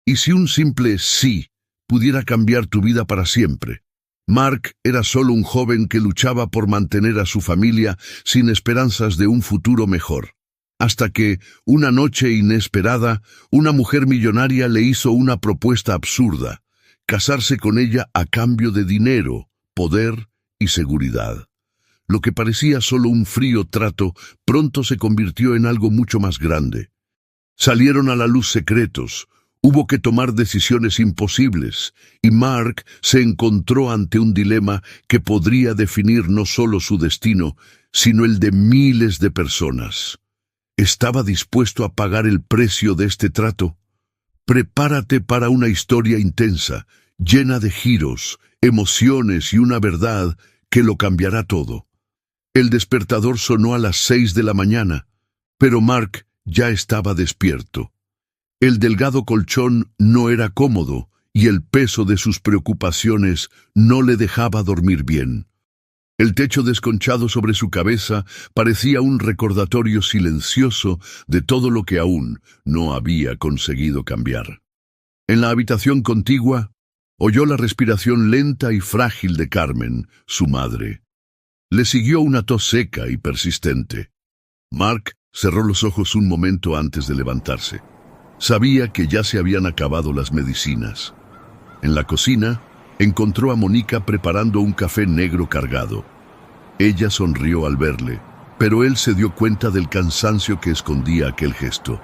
¿Y si un simple sí pudiera cambiar tu vida para siempre? Mark era solo un joven que luchaba por mantener a su familia sin esperanzas de un futuro mejor. Hasta que, una noche inesperada, una mujer millonaria le hizo una propuesta absurda: casarse con ella a cambio de dinero, poder y seguridad. Lo que parecía solo un frío trato pronto se convirtió en algo mucho más grande. Salieron a la luz secretos, hubo que tomar decisiones imposibles, y Mark se encontró ante un dilema que podría definir no solo su destino, sino el de miles de personas. ¿Estaba dispuesto a pagar el precio de este trato? Prepárate para una historia intensa, llena de giros, emociones y una verdad que lo cambiará todo. El despertador sonó a las 6 de la mañana, pero Mark ya estaba despierto. El delgado colchón no era cómodo y el peso de sus preocupaciones no le dejaba dormir bien. El techo desconchado sobre su cabeza parecía un recordatorio silencioso de todo lo que aún no había conseguido cambiar. En la habitación contigua, oyó la respiración lenta y frágil de Carmen, su madre. Le siguió una tos seca y persistente. Mark cerró los ojos un momento antes de levantarse. Sabía que ya se habían acabado las medicinas. En la cocina, encontró a Mónica preparando un café negro cargado. Ella sonrió al verle, pero él se dio cuenta del cansancio que escondía aquel gesto.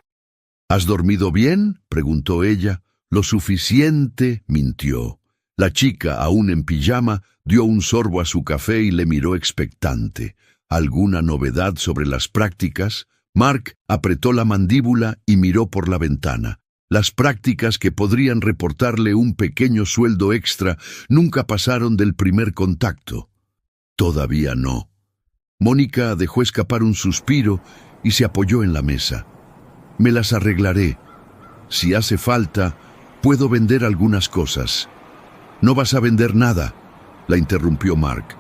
¿Has dormido bien?, preguntó ella. Lo suficiente, mintió. La chica, aún en pijama, dio un sorbo a su café y le miró expectante. ¿Alguna novedad sobre las prácticas? Mark apretó la mandíbula y miró por la ventana. Las prácticas, que podrían reportarle un pequeño sueldo extra, nunca pasaron del primer contacto. Todavía no. Mónica dejó escapar un suspiro y se apoyó en la mesa. Me las arreglaré. Si hace falta, puedo vender algunas cosas. No vas a vender nada, la interrumpió Mark.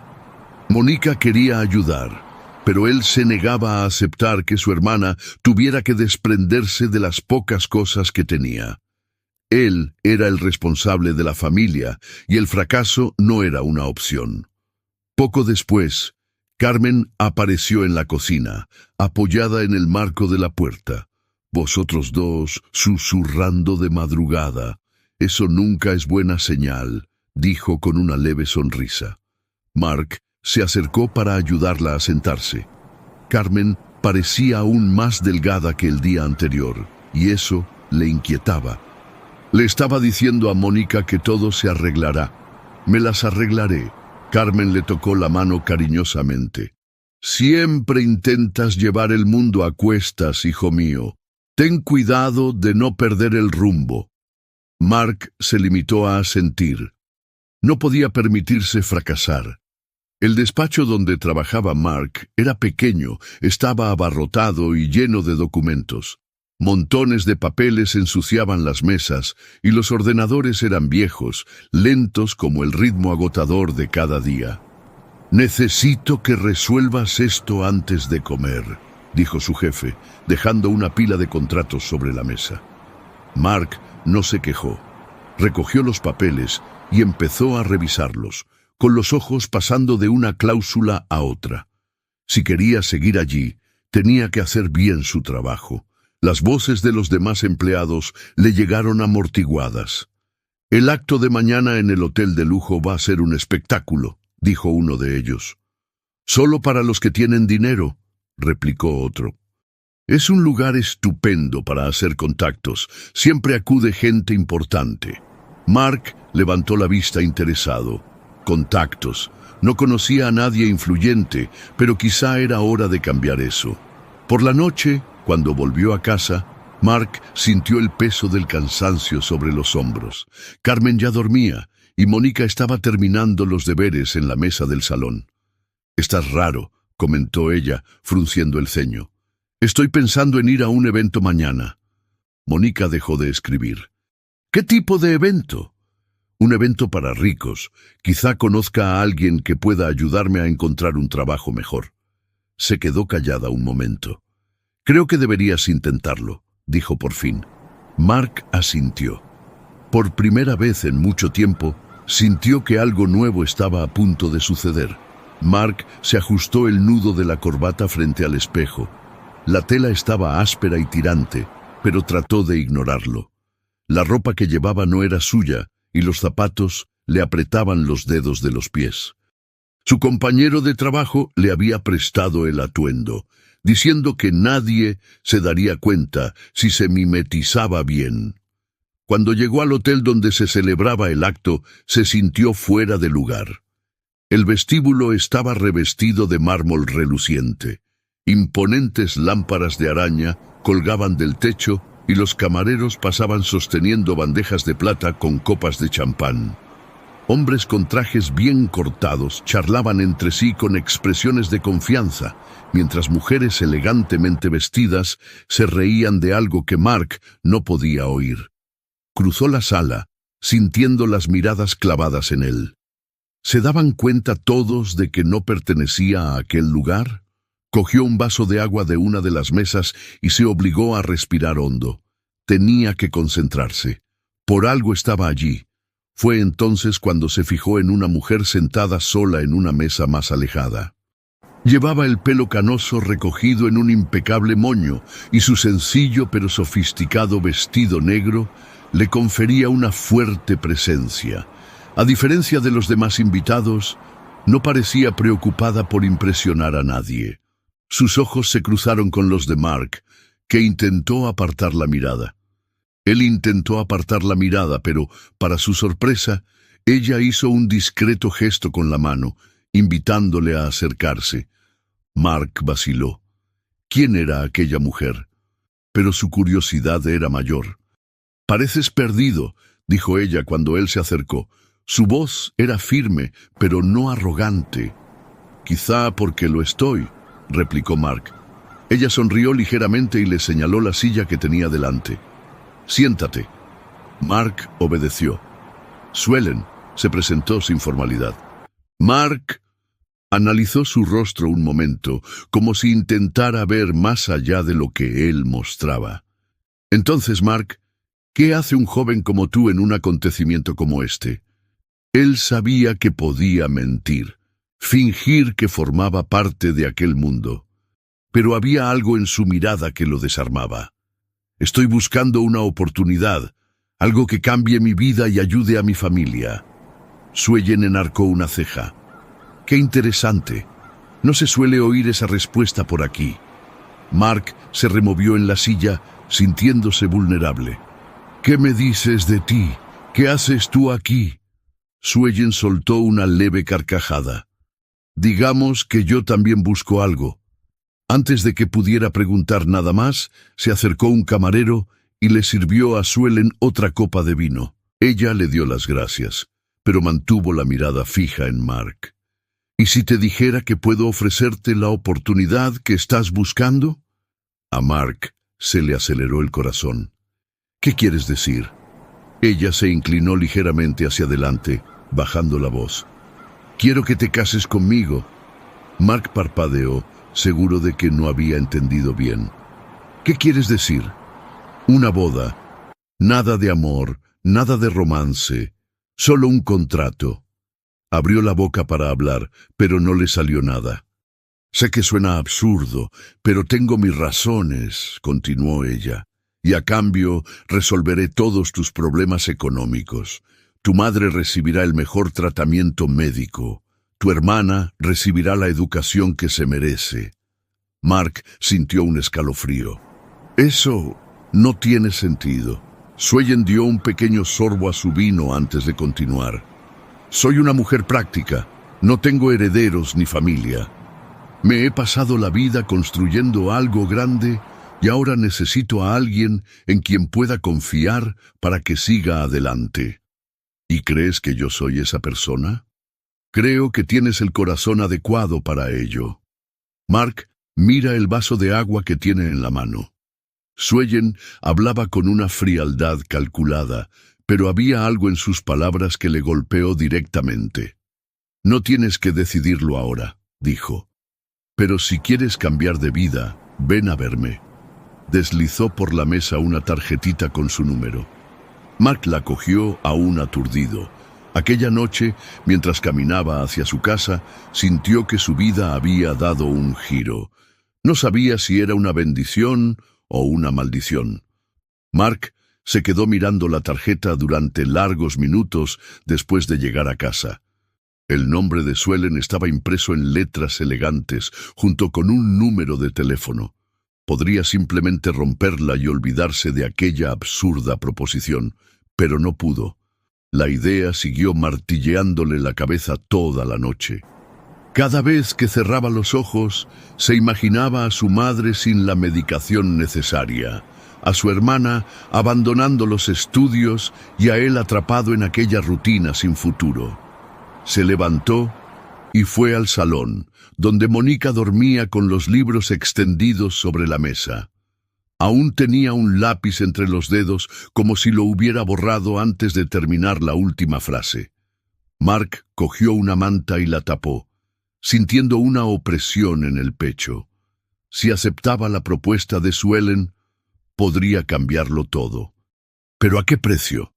Mónica quería ayudar, pero él se negaba a aceptar que su hermana tuviera que desprenderse de las pocas cosas que tenía. Él era el responsable de la familia y el fracaso no era una opción. Poco después, Carmen apareció en la cocina, apoyada en el marco de la puerta. Vosotros dos, susurrando de madrugada. Eso nunca es buena señal, dijo con una leve sonrisa. Mark se acercó para ayudarla a sentarse. Carmen parecía aún más delgada que el día anterior, y eso le inquietaba. Le estaba diciendo a Mónica que todo se arreglará. Me las arreglaré. Carmen le tocó la mano cariñosamente. Siempre intentas llevar el mundo a cuestas, hijo mío. Ten cuidado de no perder el rumbo. Mark se limitó a asentir. No podía permitirse fracasar. El despacho donde trabajaba Mark era pequeño, estaba abarrotado y lleno de documentos. Montones de papeles ensuciaban las mesas y los ordenadores eran viejos, lentos como el ritmo agotador de cada día. Necesito que resuelvas esto antes de comer, dijo su jefe, dejando una pila de contratos sobre la mesa. Mark no se quejó. Recogió los papeles y empezó a revisarlos, con los ojos pasando de una cláusula a otra. Si quería seguir allí, tenía que hacer bien su trabajo. Las voces de los demás empleados le llegaron amortiguadas. El acto de mañana en el hotel de lujo va a ser un espectáculo, dijo uno de ellos. Solo para los que tienen dinero, replicó otro. Es un lugar estupendo para hacer contactos. Siempre acude gente importante. Mark levantó la vista interesado. Contactos. No conocía a nadie influyente, pero quizá era hora de cambiar eso. Por la noche, cuando volvió a casa, Mark sintió el peso del cansancio sobre los hombros. Carmen ya dormía y Mónica estaba terminando los deberes en la mesa del salón. «Estás raro», comentó ella, frunciendo el ceño. «Estoy pensando en ir a un evento mañana». Mónica dejó de escribir. «¿Qué tipo de evento?» «Un evento para ricos. Quizá conozca a alguien que pueda ayudarme a encontrar un trabajo mejor». Se quedó callada un momento. «Creo que deberías intentarlo», dijo por fin. Mark asintió. Por primera vez en mucho tiempo, sintió que algo nuevo estaba a punto de suceder. Mark se ajustó el nudo de la corbata frente al espejo. La tela estaba áspera y tirante, pero trató de ignorarlo. La ropa que llevaba no era suya y los zapatos le apretaban los dedos de los pies. Su compañero de trabajo le había prestado el atuendo, diciendo que nadie se daría cuenta si se mimetizaba bien. Cuando llegó al hotel donde se celebraba el acto, se sintió fuera de lugar. El vestíbulo estaba revestido de mármol reluciente. Imponentes lámparas de araña colgaban del techo y los camareros pasaban sosteniendo bandejas de plata con copas de champán. Hombres con trajes bien cortados charlaban entre sí con expresiones de confianza, mientras mujeres elegantemente vestidas se reían de algo que Mark no podía oír. Cruzó la sala, sintiendo las miradas clavadas en él. ¿Se daban cuenta todos de que no pertenecía a aquel lugar? Cogió un vaso de agua de una de las mesas y se obligó a respirar hondo. Tenía que concentrarse. Por algo estaba allí. Fue entonces cuando se fijó en una mujer sentada sola en una mesa más alejada. Llevaba el pelo canoso recogido en un impecable moño y su sencillo pero sofisticado vestido negro le confería una fuerte presencia. A diferencia de los demás invitados, no parecía preocupada por impresionar a nadie. Sus ojos se cruzaron con los de Mark, que intentó apartar la mirada. Él intentó apartar la mirada, pero, para su sorpresa, ella hizo un discreto gesto con la mano, invitándole a acercarse. Mark vaciló. ¿Quién era aquella mujer? Pero su curiosidad era mayor. «Pareces perdido», dijo ella cuando él se acercó. Su voz era firme, pero no arrogante. «Quizá porque lo estoy», replicó Mark. Ella sonrió ligeramente y le señaló la silla que tenía delante. «Siéntate». Mark obedeció. Suelen se presentó sin formalidad. Mark analizó su rostro un momento, como si intentara ver más allá de lo que él mostraba. «Entonces, Mark, ¿qué hace un joven como tú en un acontecimiento como este?» Él sabía que podía mentir, fingir que formaba parte de aquel mundo. Pero había algo en su mirada que lo desarmaba. «Estoy buscando una oportunidad, algo que cambie mi vida y ayude a mi familia». Suellen enarcó una ceja. «Qué interesante. No se suele oír esa respuesta por aquí». Mark se removió en la silla, sintiéndose vulnerable. «¿Qué me dices de ti? ¿Qué haces tú aquí?» Suellen soltó una leve carcajada. «Digamos que yo también busco algo». Antes de que pudiera preguntar nada más, se acercó un camarero y le sirvió a Suellen otra copa de vino. Ella le dio las gracias, pero mantuvo la mirada fija en Mark. «¿Y si te dijera que puedo ofrecerte la oportunidad que estás buscando?» A Mark se le aceleró el corazón. «¿Qué quieres decir?» Ella se inclinó ligeramente hacia adelante, bajando la voz. «Quiero que te cases conmigo». Mark parpadeó, seguro de que no había entendido bien. «¿Qué quieres decir?» «Una boda. Nada de amor, nada de romance, solo un contrato». Abrió la boca para hablar, pero no le salió nada. «Sé que suena absurdo, pero tengo mis razones», continuó ella. «Y a cambio resolveré todos tus problemas económicos. Tu madre recibirá el mejor tratamiento médico. Tu hermana recibirá la educación que se merece». Mark sintió un escalofrío. «Eso no tiene sentido». Suellen dio un pequeño sorbo a su vino antes de continuar. «Soy una mujer práctica. No tengo herederos ni familia. Me he pasado la vida construyendo algo grande y ahora necesito a alguien en quien pueda confiar para que siga adelante». «¿Y crees que yo soy esa persona?» «Creo que tienes el corazón adecuado para ello». Mark mira el vaso de agua que tiene en la mano. Suellen hablaba con una frialdad calculada, pero había algo en sus palabras que le golpeó directamente. «No tienes que decidirlo ahora», dijo. «Pero si quieres cambiar de vida, ven a verme». Deslizó por la mesa una tarjetita con su número. Mark la cogió aún aturdido. Aquella noche, mientras caminaba hacia su casa, sintió que su vida había dado un giro. No sabía si era una bendición o una maldición. Mark se quedó mirando la tarjeta durante largos minutos después de llegar a casa. El nombre de Suelen estaba impreso en letras elegantes, junto con un número de teléfono. Podría simplemente romperla y olvidarse de aquella absurda proposición, pero no pudo. La idea siguió martilleándole la cabeza toda la noche. Cada vez que cerraba los ojos, se imaginaba a su madre sin la medicación necesaria, a su hermana abandonando los estudios y a él atrapado en aquella rutina sin futuro. Se levantó y fue al salón, donde Mónica dormía con los libros extendidos sobre la mesa. Aún tenía un lápiz entre los dedos, como si lo hubiera borrado antes de terminar la última frase. Mark cogió una manta y la tapó, sintiendo una opresión en el pecho. Si aceptaba la propuesta de Suelen, podría cambiarlo todo. ¿Pero a qué precio?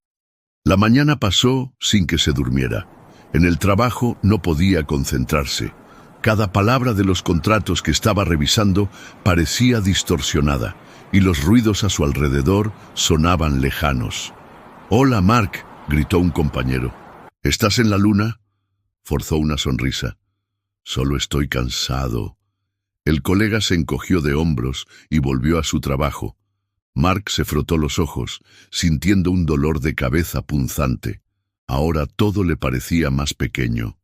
La mañana pasó sin que se durmiera. En el trabajo no podía concentrarse. Cada palabra de los contratos que estaba revisando parecía distorsionada, y los ruidos a su alrededor sonaban lejanos. «Hola, Mark», gritó un compañero. «¿Estás en la luna?» Forzó una sonrisa. «Solo estoy cansado». El colega se encogió de hombros y volvió a su trabajo. Mark se frotó los ojos, sintiendo un dolor de cabeza punzante. Ahora todo le parecía más pequeño.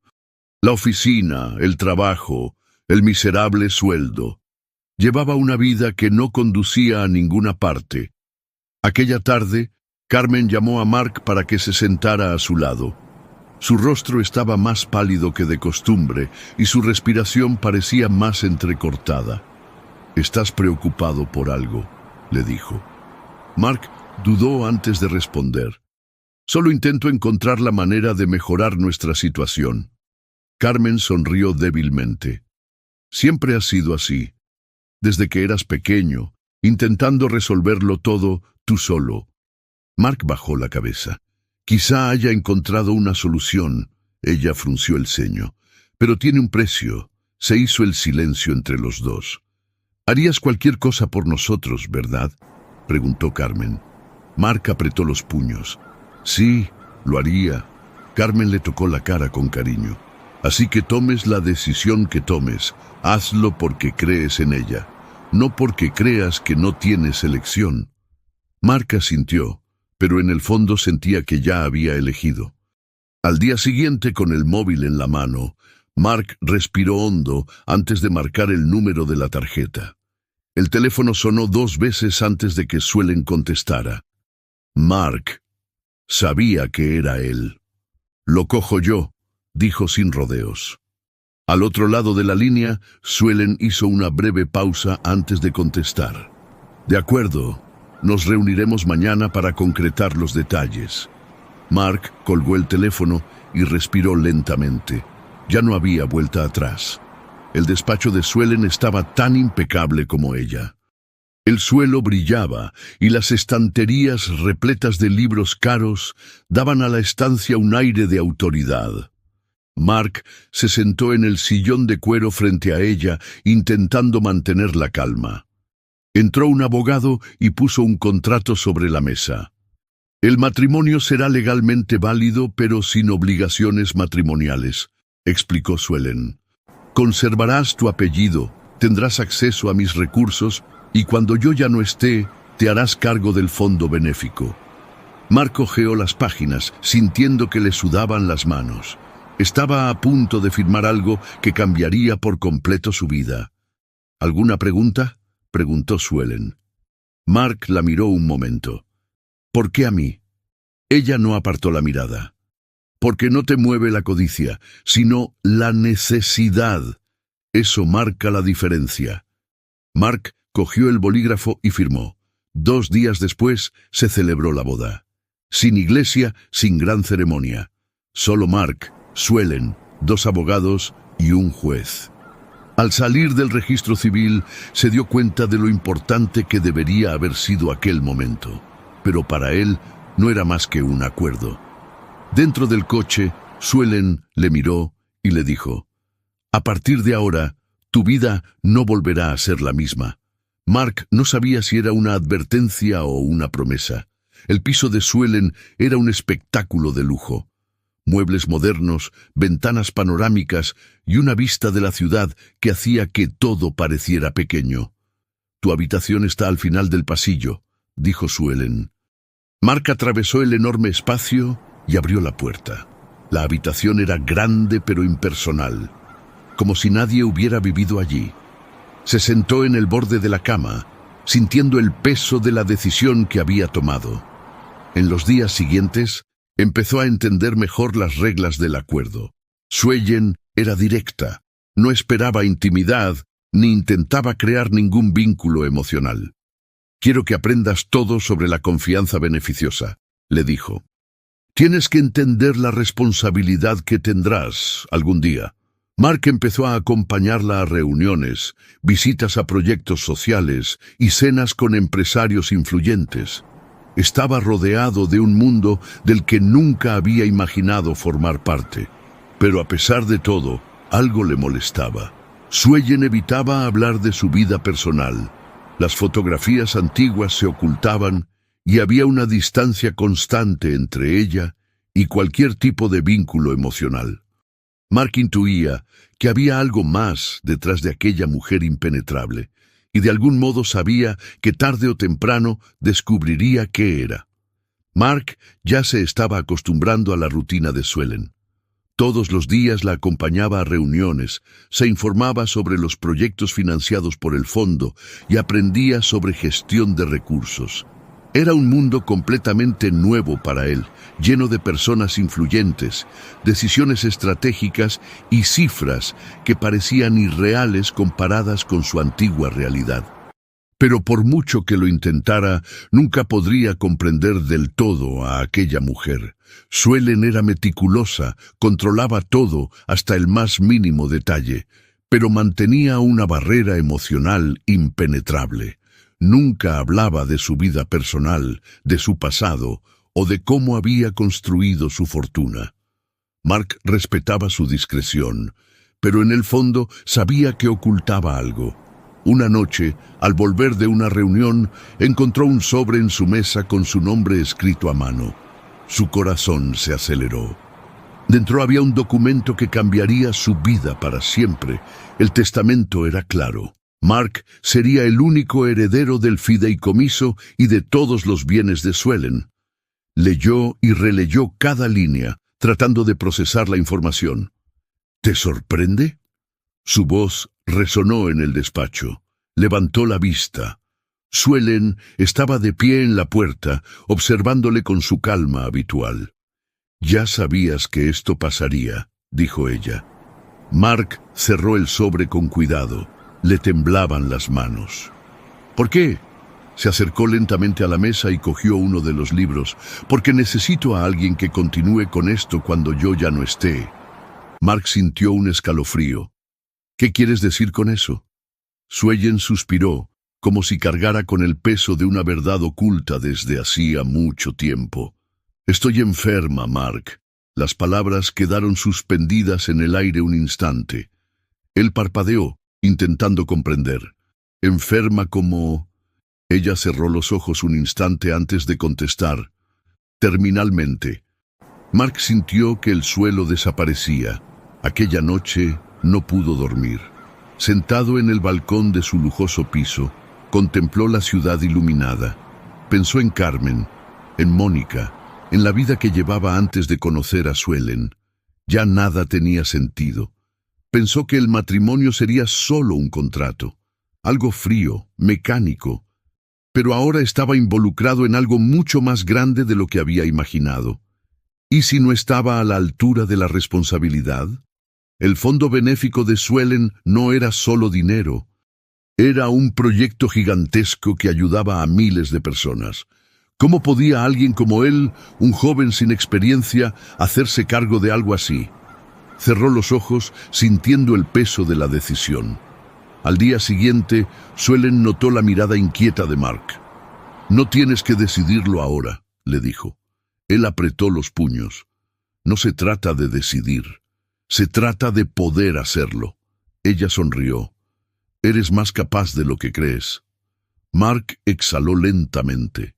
La oficina, el trabajo, el miserable sueldo. Llevaba una vida que no conducía a ninguna parte. Aquella tarde, Carmen llamó a Mark para que se sentara a su lado. Su rostro estaba más pálido que de costumbre y su respiración parecía más entrecortada. «Estás preocupado por algo», le dijo. Mark dudó antes de responder. «Solo intento encontrar la manera de mejorar nuestra situación». Carmen sonrió débilmente. «Siempre has sido así. Desde que eras pequeño, intentando resolverlo todo tú solo». Mark bajó la cabeza. «Quizá haya encontrado una solución», ella frunció el ceño. «Pero tiene un precio». Se hizo el silencio entre los dos. «Harías cualquier cosa por nosotros, ¿verdad?», preguntó Carmen. Mark apretó los puños. «Sí, lo haría». Carmen le tocó la cara con cariño. «Así que tomes la decisión que tomes, hazlo porque crees en ella, no porque creas que no tienes elección». Mark asintió, pero en el fondo sentía que ya había elegido. Al día siguiente, con el móvil en la mano, Mark respiró hondo antes de marcar el número de la tarjeta. El teléfono sonó 2 veces antes de que Suelen contestara. Mark sabía que era él. «Lo cojo yo», dijo sin rodeos. Al otro lado de la línea, Suelen hizo una breve pausa antes de contestar. «De acuerdo, nos reuniremos mañana para concretar los detalles». Mark colgó el teléfono y respiró lentamente. Ya no había vuelta atrás. El despacho de Suelen estaba tan impecable como ella. El suelo brillaba y las estanterías repletas de libros caros daban a la estancia un aire de autoridad. Mark se sentó en el sillón de cuero frente a ella, intentando mantener la calma. Entró un abogado y puso un contrato sobre la mesa. «El matrimonio será legalmente válido, pero sin obligaciones matrimoniales», explicó Suelen. «Conservarás tu apellido, tendrás acceso a mis recursos y cuando yo ya no esté, te harás cargo del fondo benéfico». Mark hojeó las páginas, sintiendo que le sudaban las manos. Estaba a punto de firmar algo que cambiaría por completo su vida. «¿Alguna pregunta?», preguntó Suelen. Mark la miró un momento. «¿Por qué a mí?». Ella no apartó la mirada. «Porque no te mueve la codicia, sino la necesidad. Eso marca la diferencia». Mark cogió el bolígrafo y firmó. 2 días después se celebró la boda. Sin iglesia, sin gran ceremonia. Solo Mark, Suelen, 2 abogados y un juez. Al salir del registro civil, se dio cuenta de lo importante que debería haber sido aquel momento. Pero para él, no era más que un acuerdo. Dentro del coche, Suelen le miró y le dijo: «A partir de ahora, tu vida no volverá a ser la misma». Mark no sabía si era una advertencia o una promesa. El piso de Suelen era un espectáculo de lujo. Muebles modernos, ventanas panorámicas y una vista de la ciudad que hacía que todo pareciera pequeño. «Tu habitación está al final del pasillo», dijo Suelen. Mark atravesó el enorme espacio y abrió la puerta. La habitación era grande pero impersonal, como si nadie hubiera vivido allí. Se sentó en el borde de la cama, sintiendo el peso de la decisión que había tomado. En los días siguientes, empezó a entender mejor las reglas del acuerdo. Suelen era directa, no esperaba intimidad ni intentaba crear ningún vínculo emocional. «Quiero que aprendas todo sobre la confianza beneficiosa», le dijo. «Tienes que entender la responsabilidad que tendrás algún día». Mark empezó a acompañarla a reuniones, visitas a proyectos sociales y cenas con empresarios influyentes. Estaba rodeado de un mundo del que nunca había imaginado formar parte. Pero a pesar de todo, algo le molestaba. Suelen evitaba hablar de su vida personal. Las fotografías antiguas se ocultaban y había una distancia constante entre ella y cualquier tipo de vínculo emocional. Mark intuía que había algo más detrás de aquella mujer impenetrable, y de algún modo sabía que tarde o temprano descubriría qué era. Mark ya se estaba acostumbrando a la rutina de Suelen. Todos los días la acompañaba a reuniones, se informaba sobre los proyectos financiados por el fondo y aprendía sobre gestión de recursos. Era un mundo completamente nuevo para él, lleno de personas influyentes, decisiones estratégicas y cifras que parecían irreales comparadas con su antigua realidad. Pero por mucho que lo intentara, nunca podría comprender del todo a aquella mujer. Suelen era meticulosa, controlaba todo hasta el más mínimo detalle, pero mantenía una barrera emocional impenetrable. Nunca hablaba de su vida personal, de su pasado o de cómo había construido su fortuna. Mark respetaba su discreción, pero en el fondo sabía que ocultaba algo. Una noche, al volver de una reunión, encontró un sobre en su mesa con su nombre escrito a mano. Su corazón se aceleró. Dentro había un documento que cambiaría su vida para siempre. El testamento era claro. Mark sería el único heredero del fideicomiso y de todos los bienes de Suelen. Leyó y releyó cada línea, tratando de procesar la información. «¿Te sorprende?». Su voz resonó en el despacho. Levantó la vista. Suelen estaba de pie en la puerta, observándole con su calma habitual. «Ya sabías que esto pasaría», dijo ella. Mark cerró el sobre con cuidado. Le temblaban las manos. «¿Por qué?». Se acercó lentamente a la mesa y cogió uno de los libros. «Porque necesito a alguien que continúe con esto cuando yo ya no esté». Mark sintió un escalofrío. «¿Qué quieres decir con eso?». Suelen suspiró, como si cargara con el peso de una verdad oculta desde hacía mucho tiempo. «Estoy enferma, Mark». Las palabras quedaron suspendidas en el aire un instante. Él parpadeó, intentando comprender. «¿Enferma como...». Ella cerró los ojos un instante antes de contestar. «Terminalmente». Mark sintió que el suelo desaparecía. Aquella noche no pudo dormir. Sentado en el balcón de su lujoso piso, contempló la ciudad iluminada. Pensó en Carmen, en Mónica, en la vida que llevaba antes de conocer a Suelen. Ya nada tenía sentido. Pensó que el matrimonio sería solo un contrato, algo frío, mecánico, pero ahora estaba involucrado en algo mucho más grande de lo que había imaginado. ¿Y si no estaba a la altura de la responsabilidad? El fondo benéfico de Suelen no era solo dinero. Era un proyecto gigantesco que ayudaba a miles de personas. ¿Cómo podía alguien como él, un joven sin experiencia, hacerse cargo de algo así? Cerró los ojos, sintiendo el peso de la decisión. Al día siguiente, Suelen notó la mirada inquieta de Mark. «No tienes que decidirlo ahora», le dijo. Él apretó los puños. No se trata de decidir. Se trata de poder hacerlo. Ella sonrió. Eres más capaz de lo que crees. Mark exhaló lentamente.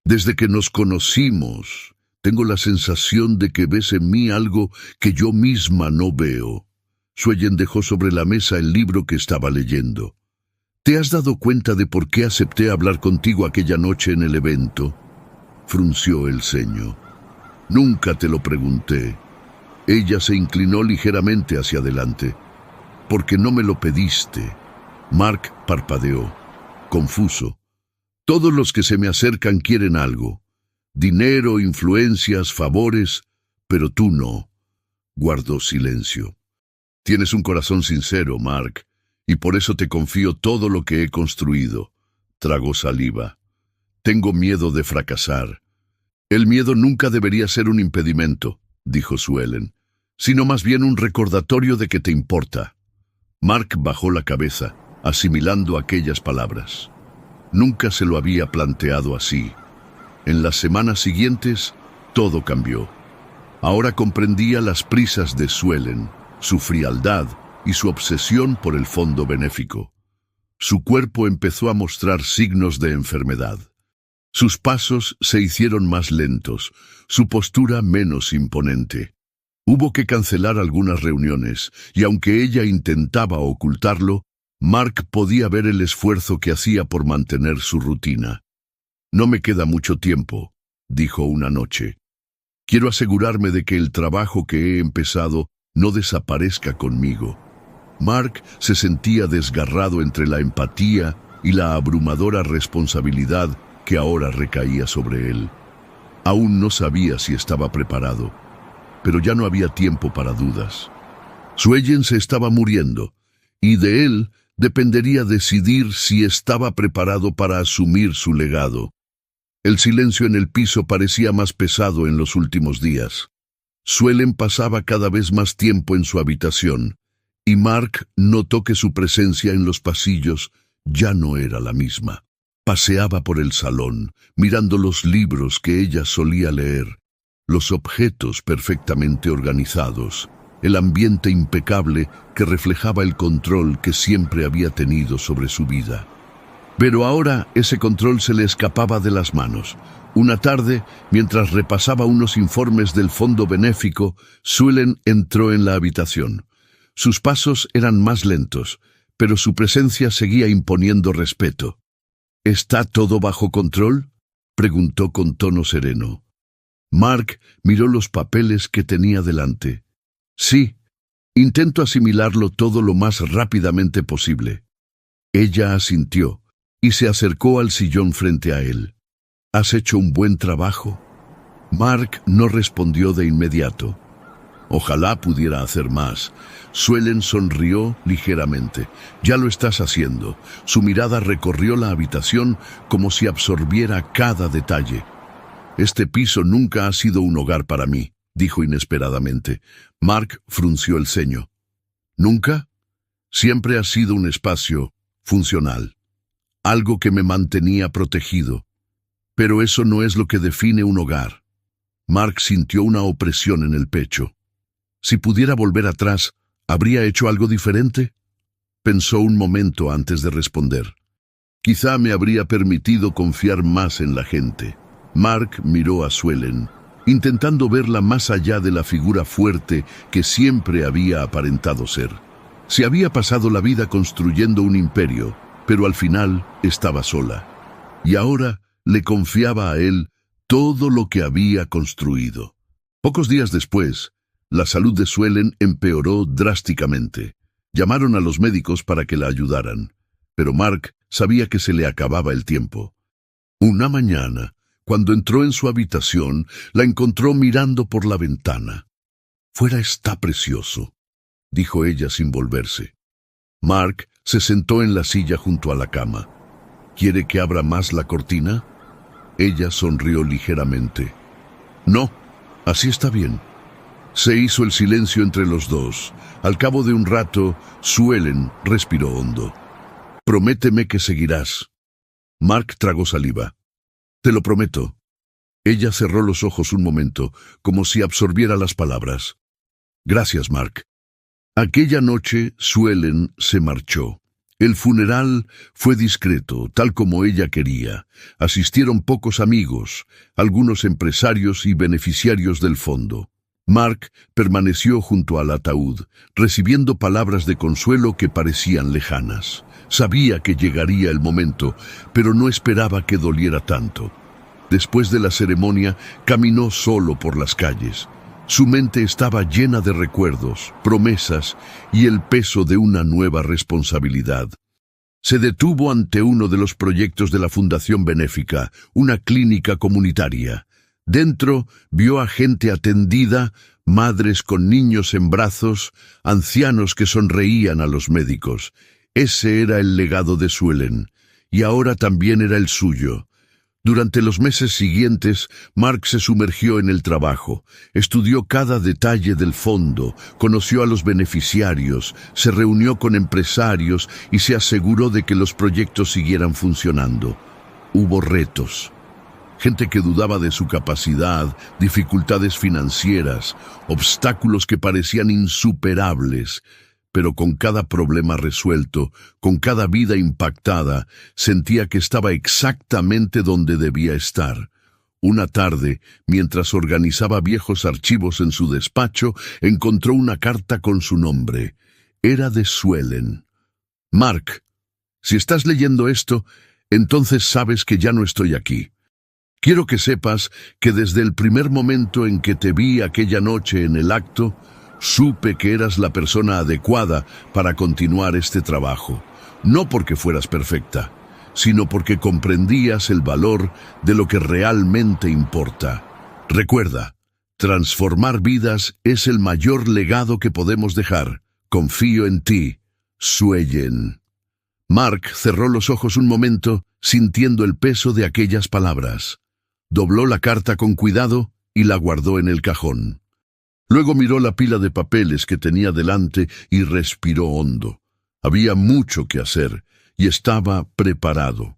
Desde que nos conocimos, tengo la sensación de que ves en mí algo que yo misma no veo. Suellen dejó sobre la mesa el libro que estaba leyendo. ¿Te has dado cuenta de por qué acepté hablar contigo aquella noche en el evento? Frunció el ceño. Nunca te lo pregunté. Ella se inclinó ligeramente hacia adelante. Porque no me lo pediste. Mark parpadeó, confuso. Todos los que se me acercan quieren algo. Dinero, influencias, favores, pero tú no. Guardó silencio. Tienes un corazón sincero, Mark, y por eso te confío todo lo que he construido. Tragó saliva. Tengo miedo de fracasar. El miedo nunca debería ser un impedimento, dijo Suellen, sino más bien un recordatorio de que te importa. Mark bajó la cabeza, asimilando aquellas palabras. Nunca se lo había planteado así. En las semanas siguientes, todo cambió. Ahora comprendía las prisas de Suellen, su frialdad y su obsesión por el fondo benéfico. Su cuerpo empezó a mostrar signos de enfermedad. Sus pasos se hicieron más lentos, su postura menos imponente. Hubo que cancelar algunas reuniones, y aunque ella intentaba ocultarlo, Mark podía ver el esfuerzo que hacía por mantener su rutina. No me queda mucho tiempo, dijo una noche. Quiero asegurarme de que el trabajo que he empezado no desaparezca conmigo. Mark se sentía desgarrado entre la empatía y la abrumadora responsabilidad que ahora recaía sobre él. Aún no sabía si estaba preparado, pero ya no había tiempo para dudas. Suellen se estaba muriendo, y de él dependería decidir si estaba preparado para asumir su legado. El silencio en el piso parecía más pesado en los últimos días. Suellen pasaba cada vez más tiempo en su habitación, y Mark notó que su presencia en los pasillos ya no era la misma. Paseaba por el salón, mirando los libros que ella solía leer, los objetos perfectamente organizados, el ambiente impecable que reflejaba el control que siempre había tenido sobre su vida. Pero ahora ese control se le escapaba de las manos. Una tarde, mientras repasaba unos informes del fondo benéfico, Suellen entró en la habitación. Sus pasos eran más lentos, pero su presencia seguía imponiendo respeto. ¿Está todo bajo control?, preguntó con tono sereno. Mark miró los papeles que tenía delante. Sí, intento asimilarlo todo lo más rápidamente posible. Ella asintió y se acercó al sillón frente a él. ¿Has hecho un buen trabajo? Mark no respondió de inmediato. Ojalá pudiera hacer más. Suellen sonrió ligeramente. Ya lo estás haciendo. Su mirada recorrió la habitación como si absorbiera cada detalle. Este piso nunca ha sido un hogar para mí, dijo inesperadamente. Mark frunció el ceño. ¿Nunca? Siempre ha sido un espacio funcional. Algo que me mantenía protegido. Pero eso no es lo que define un hogar. Mark sintió una opresión en el pecho. Si pudiera volver atrás, ¿habría hecho algo diferente? Pensó un momento antes de responder. Quizá me habría permitido confiar más en la gente. Mark miró a Suellen, intentando verla más allá de la figura fuerte que siempre había aparentado ser. Se había pasado la vida construyendo un imperio, pero al final estaba sola. Y ahora le confiaba a él todo lo que había construido. Pocos días después, la salud de Suellen empeoró drásticamente. Llamaron a los médicos para que la ayudaran, pero Mark sabía que se le acababa el tiempo. Una mañana, cuando entró en su habitación, la encontró mirando por la ventana. «Fuera está precioso», dijo ella sin volverse. Mark se sentó en la silla junto a la cama. «¿Quiere que abra más la cortina?» Ella sonrió ligeramente. «No, así está bien». Se hizo el silencio entre los dos. Al cabo de un rato, Suellen respiró hondo. «Prométeme que seguirás». Mark tragó saliva. «Te lo prometo». Ella cerró los ojos un momento, como si absorbiera las palabras. Gracias, Mark. Aquella noche, Suelen se marchó. El funeral fue discreto, tal como ella quería. Asistieron pocos amigos, algunos empresarios y beneficiarios del fondo. Mark permaneció junto al ataúd, recibiendo palabras de consuelo que parecían lejanas. Sabía que llegaría el momento, pero no esperaba que doliera tanto. Después de la ceremonia, caminó solo por las calles. Su mente estaba llena de recuerdos, promesas y el peso de una nueva responsabilidad. Se detuvo ante uno de los proyectos de la Fundación Benéfica, una clínica comunitaria. Dentro vio a gente atendida, madres con niños en brazos, ancianos que sonreían a los médicos. Ese era el legado de Suelen, y ahora también era el suyo. Durante los meses siguientes, Mark se sumergió en el trabajo, estudió cada detalle del fondo, conoció a los beneficiarios, se reunió con empresarios y se aseguró de que los proyectos siguieran funcionando. Hubo retos. Gente que dudaba de su capacidad, dificultades financieras, obstáculos que parecían insuperables. Pero con cada problema resuelto, con cada vida impactada, sentía que estaba exactamente donde debía estar. Una tarde, mientras organizaba viejos archivos en su despacho, encontró una carta con su nombre. Era de Suelen. Mark, si estás leyendo esto, entonces sabes que ya no estoy aquí. Quiero que sepas que desde el primer momento en que te vi aquella noche en el acto, supe que eras la persona adecuada para continuar este trabajo, no porque fueras perfecta, sino porque comprendías el valor de lo que realmente importa. Recuerda, transformar vidas es el mayor legado que podemos dejar. Confío en ti, Suelen. Mark cerró los ojos un momento, sintiendo el peso de aquellas palabras. Dobló la carta con cuidado y la guardó en el cajón. Luego miró la pila de papeles que tenía delante y respiró hondo. Había mucho que hacer y estaba preparado.